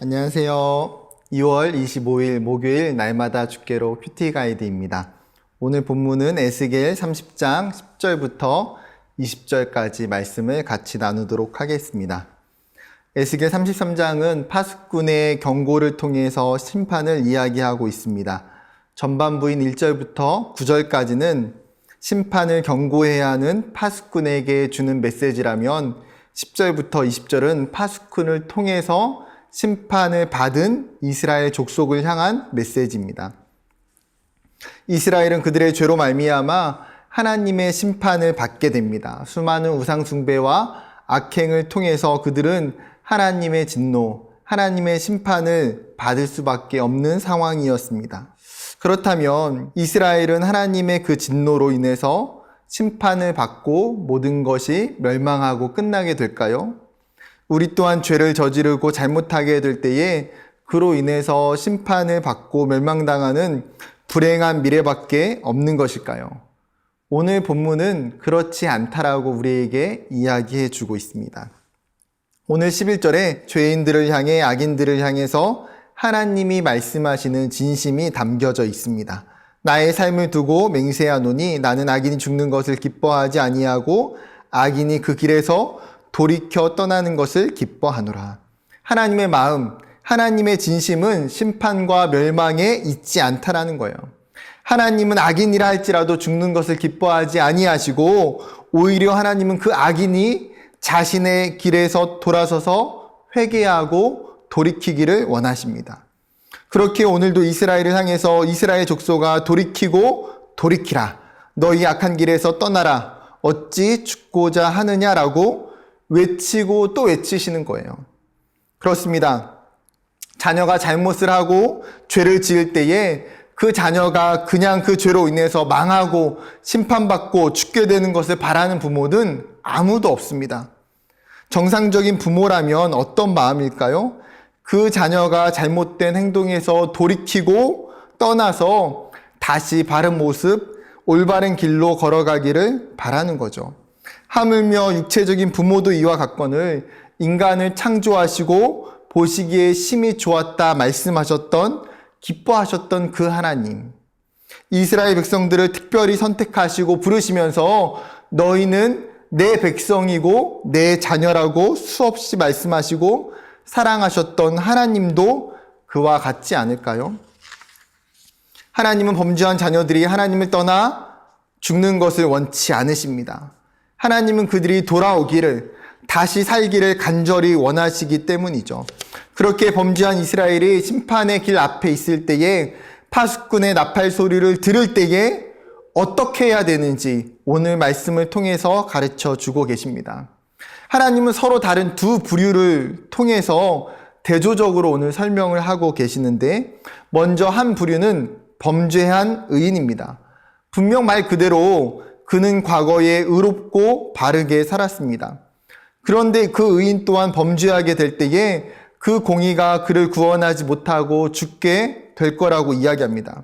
안녕하세요. 2월 25일 목요일 날마다 주께로 큐티 가이드입니다. 오늘 본문은 에스겔 30장 10절부터 20절까지 말씀을 같이 나누도록 하겠습니다. 에스겔 33장은 파수꾼의 경고를 통해서 심판을 이야기하고 있습니다. 전반부인 1절부터 9절까지는 심판을 경고해야 하는 파수꾼에게 주는 메시지라면 10절부터 20절은 파수꾼을 통해서 심판을 받은 이스라엘 족속을 향한 메시지입니다. 이스라엘은 그들의 죄로 말미암아 하나님의 심판을 받게 됩니다. 수많은 우상 숭배와 악행을 통해서 그들은 하나님의 진노, 하나님의 심판을 받을 수밖에 없는 상황이었습니다. 그렇다면 이스라엘은 하나님의 그 진노로 인해서 심판을 받고 모든 것이 멸망하고 끝나게 될까요? 우리 또한 죄를 저지르고 잘못하게 될 때에 그로 인해서 심판을 받고 멸망당하는 불행한 미래밖에 없는 것일까요? 오늘 본문은 그렇지 않다라고 우리에게 이야기해 주고 있습니다. 오늘 11절에 죄인들을 향해 악인들을 향해서 하나님이 말씀하시는 진심이 담겨져 있습니다. 나의 삶을 두고 맹세하노니 나는 악인이 죽는 것을 기뻐하지 아니하고 악인이 그 길에서 돌이켜 떠나는 것을 기뻐하노라. 하나님의 마음, 하나님의 진심은 심판과 멸망에 있지 않다라는 거예요. 하나님은 악인이라 할지라도 죽는 것을 기뻐하지 아니하시고 오히려 하나님은 그 악인이 자신의 길에서 돌아서서 회개하고 돌이키기를 원하십니다. 그렇게 오늘도 이스라엘을 향해서 이스라엘 족속아 돌이키고 돌이키라. 너희 악한 길에서 떠나라. 어찌 죽고자 하느냐라고 외치고 또 외치시는 거예요. 그렇습니다. 자녀가 잘못을 하고 죄를 지을 때에 그 자녀가 그냥 그 죄로 인해서 망하고 심판받고 죽게 되는 것을 바라는 부모는 아무도 없습니다. 정상적인 부모라면 어떤 마음일까요? 그 자녀가 잘못된 행동에서 돌이키고 떠나서 다시 바른 모습, 올바른 길로 걸어가기를 바라는 거죠. 하물며 육체적인 부모도 이와 같거늘 인간을 창조하시고 보시기에 심히 좋았다 말씀하셨던 기뻐하셨던 그 하나님, 이스라엘 백성들을 특별히 선택하시고 부르시면서 너희는 내 백성이고 내 자녀라고 수없이 말씀하시고 사랑하셨던 하나님도 그와 같지 않을까요? 하나님은 범죄한 자녀들이 하나님을 떠나 죽는 것을 원치 않으십니다. 하나님은 그들이 돌아오기를, 다시 살기를 간절히 원하시기 때문이죠. 그렇게 범죄한 이스라엘이 심판의 길 앞에 있을 때에 파수꾼의 나팔 소리를 들을 때에 어떻게 해야 되는지 오늘 말씀을 통해서 가르쳐 주고 계십니다. 하나님은 서로 다른 두 부류를 통해서 대조적으로 오늘 설명을 하고 계시는데, 먼저 한 부류는 범죄한 의인입니다. 분명 말 그대로 그는 과거에 의롭고 바르게 살았습니다. 그런데 그 의인 또한 범죄하게 될 때에 그 공의가 그를 구원하지 못하고 죽게 될 거라고 이야기합니다.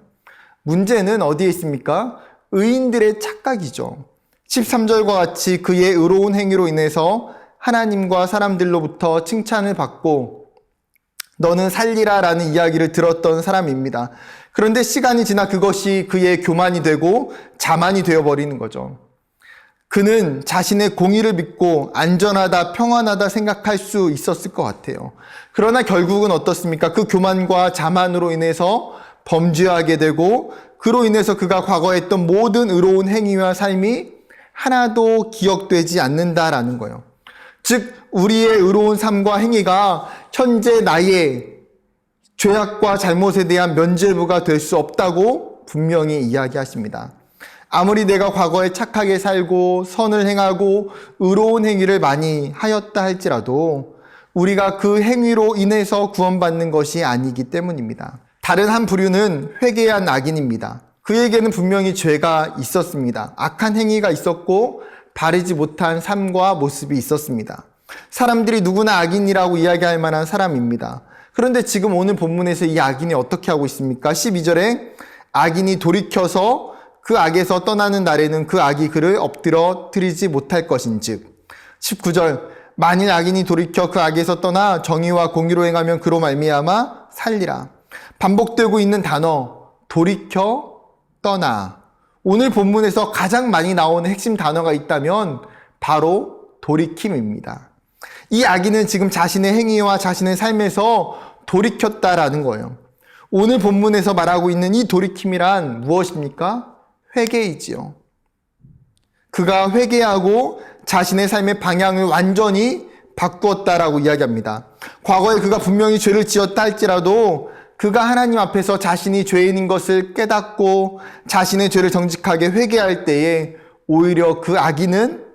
문제는 어디에 있습니까? 의인들의 착각이죠. 13절과 같이 그의 의로운 행위로 인해서 하나님과 사람들로부터 칭찬을 받고 너는 살리라 라는 이야기를 들었던 사람입니다. 그런데 시간이 지나 그것이 그의 교만이 되고 자만이 되어버리는 거죠. 그는 자신의 공의를 믿고 안전하다, 평안하다 생각할 수 있었을 것 같아요. 그러나 결국은 어떻습니까? 그 교만과 자만으로 인해서 범죄하게 되고 그로 인해서 그가 과거에 했던 모든 의로운 행위와 삶이 하나도 기억되지 않는다라는 거예요. 즉 우리의 의로운 삶과 행위가 현재 나의 죄악과 잘못에 대한 면죄부가 될 수 없다고 분명히 이야기하십니다. 아무리 내가 과거에 착하게 살고 선을 행하고 의로운 행위를 많이 하였다 할지라도 우리가 그 행위로 인해서 구원받는 것이 아니기 때문입니다. 다른 한 부류는 회개한 악인입니다. 그에게는 분명히 죄가 있었습니다. 악한 행위가 있었고 바르지 못한 삶과 모습이 있었습니다. 사람들이 누구나 악인이라고 이야기할 만한 사람입니다. 그런데 지금 오늘 본문에서 이 악인이 어떻게 하고 있습니까? 12절에 악인이 돌이켜서 그 악에서 떠나는 날에는 그 악이 그를 엎드러뜨리지 못할 것인즉, 19절 만일 악인이 돌이켜 그 악에서 떠나 정의와 공의로 행하면 그로 말미암아 살리라. 반복되고 있는 단어 돌이켜, 떠나. 오늘 본문에서 가장 많이 나오는 핵심 단어가 있다면 바로 돌이킴입니다. 이 악인은 지금 자신의 행위와 자신의 삶에서 돌이켰다라는 거예요. 오늘 본문에서 말하고 있는 이 돌이킴이란 무엇입니까? 회개이지요. 그가 회개하고 자신의 삶의 방향을 완전히 바꾸었다라고 이야기합니다. 과거에 그가 분명히 죄를 지었다 할지라도 그가 하나님 앞에서 자신이 죄인인 것을 깨닫고 자신의 죄를 정직하게 회개할 때에 오히려 그 악인은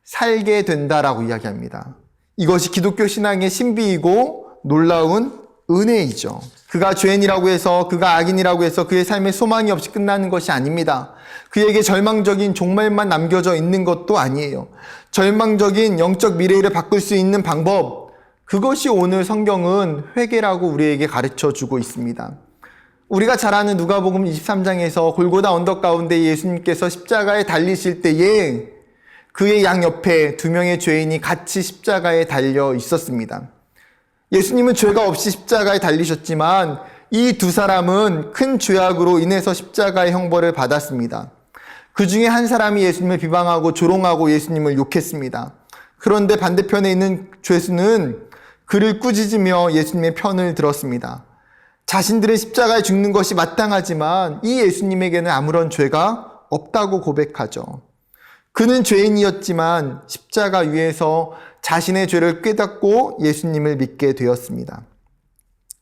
살게 된다라고 이야기합니다. 이것이 기독교 신앙의 신비이고 놀라운 은혜이죠. 그가 죄인이라고 해서 그가 악인이라고 해서 그의 삶에 소망이 없이 끝나는 것이 아닙니다. 그에게 절망적인 종말만 남겨져 있는 것도 아니에요. 절망적인 영적 미래를 바꿀 수 있는 방법, 그것이 오늘 성경은 회개라고 우리에게 가르쳐주고 있습니다. 우리가 잘 아는 누가복음 23장에서 골고다 언덕 가운데 예수님께서 십자가에 달리실 때에 그의 양옆에 두 명의 죄인이 같이 십자가에 달려 있었습니다. 예수님은 죄가 없이 십자가에 달리셨지만 이 두 사람은 큰 죄악으로 인해서 십자가의 형벌을 받았습니다. 그 중에 한 사람이 예수님을 비방하고 조롱하고 예수님을 욕했습니다. 그런데 반대편에 있는 죄수는 그를 꾸짖으며 예수님의 편을 들었습니다. 자신들의 십자가에 죽는 것이 마땅하지만 이 예수님에게는 아무런 죄가 없다고 고백하죠. 그는 죄인이었지만 십자가 위에서 자신의 죄를 깨닫고 예수님을 믿게 되었습니다.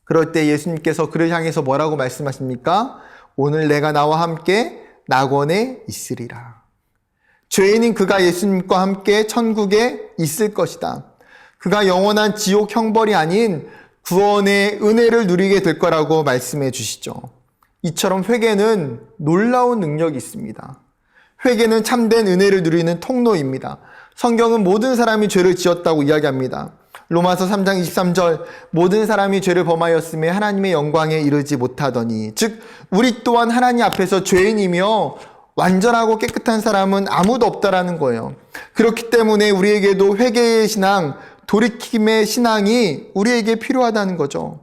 그럴 때 예수님께서 그를 향해서 뭐라고 말씀하십니까? 오늘 내가 나와 함께 낙원에 있으리라. 죄인인 그가 예수님과 함께 천국에 있을 것이다. 그가 영원한 지옥 형벌이 아닌 구원의 은혜를 누리게 될 거라고 말씀해 주시죠. 이처럼 회개는 놀라운 능력이 있습니다. 회개는 참된 은혜를 누리는 통로입니다. 성경은 모든 사람이 죄를 지었다고 이야기합니다. 로마서 3장 23절, 모든 사람이 죄를 범하였음에 하나님의 영광에 이르지 못하더니, 즉 우리 또한 하나님 앞에서 죄인이며 완전하고 깨끗한 사람은 아무도 없다라는 거예요. 그렇기 때문에 우리에게도 회개의 신앙, 돌이킴의 신앙이 우리에게 필요하다는 거죠.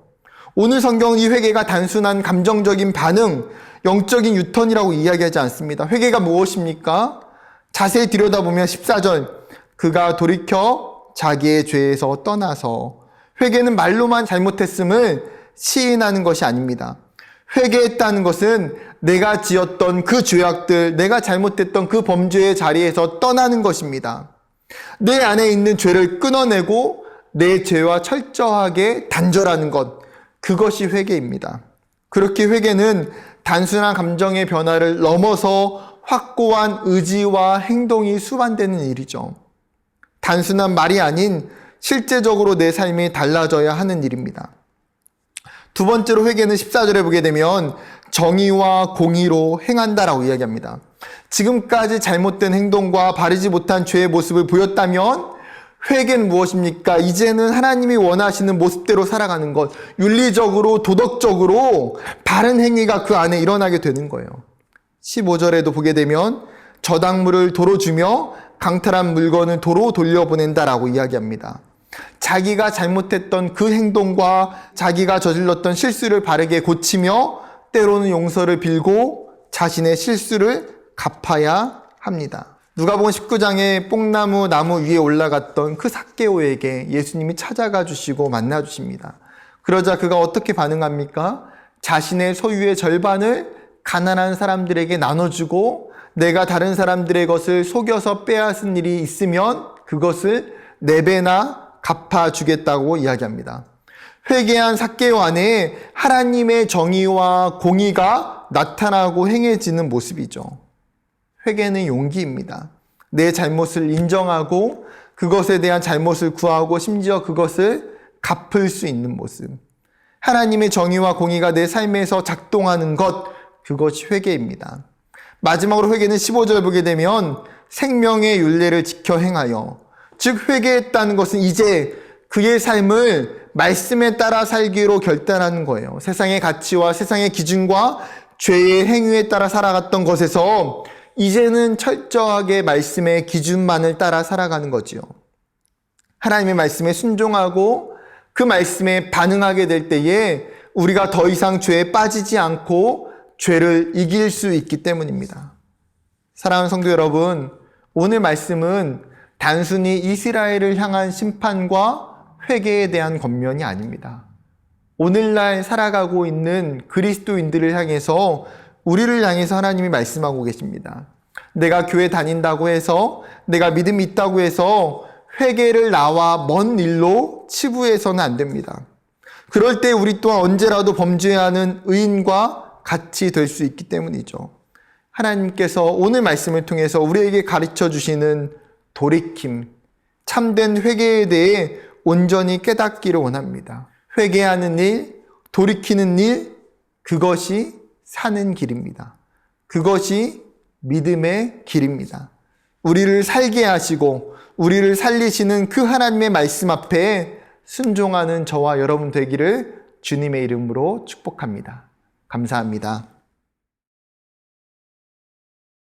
오늘 성경은 이 회개가 단순한 감정적인 반응, 영적인 유턴이라고 이야기하지 않습니다. 회개가 무엇입니까? 자세히 들여다보면 14절, 그가 돌이켜 자기의 죄에서 떠나서. 회개는 말로만 잘못했음을 시인하는 것이 아닙니다. 회개했다는 것은 내가 지었던 그 죄악들, 내가 잘못했던 그 범죄의 자리에서 떠나는 것입니다. 내 안에 있는 죄를 끊어내고 내 죄와 철저하게 단절하는 것, 그것이 회개입니다. 그렇게 회개는 단순한 감정의 변화를 넘어서 확고한 의지와 행동이 수반되는 일이죠. 단순한 말이 아닌 실제적으로 내 삶이 달라져야 하는 일입니다. 두 번째로 회개는 14절에 보게 되면 정의와 공의로 행한다라고 이야기합니다. 지금까지 잘못된 행동과 바르지 못한 죄의 모습을 보였다면 회개는 무엇입니까? 이제는 하나님이 원하시는 모습대로 살아가는 것, 윤리적으로 도덕적으로 바른 행위가 그 안에 일어나게 되는 거예요. 15절에도 보게 되면 저당물을 도로 주며 강탈한 물건을 도로 돌려보낸다라고 이야기합니다. 자기가 잘못했던 그 행동과 자기가 저질렀던 실수를 바르게 고치며 때로는 용서를 빌고 자신의 실수를 갚아야 합니다. 누가복음 19장에 뽕나무 나무 위에 올라갔던 그 삭개오에게 예수님이 찾아가 주시고 만나 주십니다. 그러자 그가 어떻게 반응합니까? 자신의 소유의 절반을 가난한 사람들에게 나눠주고 내가 다른 사람들의 것을 속여서 빼앗은 일이 있으면 그것을 4배나 갚아주겠다고 이야기합니다. 회개한 삭개오 안에 하나님의 정의와 공의가 나타나고 행해지는 모습이죠. 회개는 용기입니다. 내 잘못을 인정하고 그것에 대한 잘못을 구하고 심지어 그것을 갚을 수 있는 모습. 하나님의 정의와 공의가 내 삶에서 작동하는 것, 그것이 회개입니다. 마지막으로 회개는 15절 보게 되면 생명의 율례를 지켜 행하여, 즉 회개했다는 것은 이제 그의 삶을 말씀에 따라 살기로 결단하는 거예요. 세상의 가치와 세상의 기준과 죄의 행위에 따라 살아갔던 것에서 이제는 철저하게 말씀의 기준만을 따라 살아가는 거지요. 하나님의 말씀에 순종하고 그 말씀에 반응하게 될 때에 우리가 더 이상 죄에 빠지지 않고 죄를 이길 수 있기 때문입니다. 사랑하는 성도 여러분, 오늘 말씀은 단순히 이스라엘을 향한 심판과 회개에 대한 권면이 아닙니다. 오늘날 살아가고 있는 그리스도인들을 향해서, 우리를 향해서 하나님이 말씀하고 계십니다. 내가 교회 다닌다고 해서, 내가 믿음이 있다고 해서 회개를 나와 먼 일로 치부해서는 안 됩니다. 그럴 때 우리 또한 언제라도 범죄하는 의인과 같이 될 수 있기 때문이죠. 하나님께서 오늘 말씀을 통해서 우리에게 가르쳐 주시는 돌이킴, 참된 회개에 대해 온전히 깨닫기를 원합니다. 회개하는 일, 돌이키는 일, 그것이 사는 길입니다. 그것이 믿음의 길입니다. 우리를 살게 하시고 우리를 살리시는 그 하나님의 말씀 앞에 순종하는 저와 여러분 되기를 주님의 이름으로 축복합니다. 감사합니다.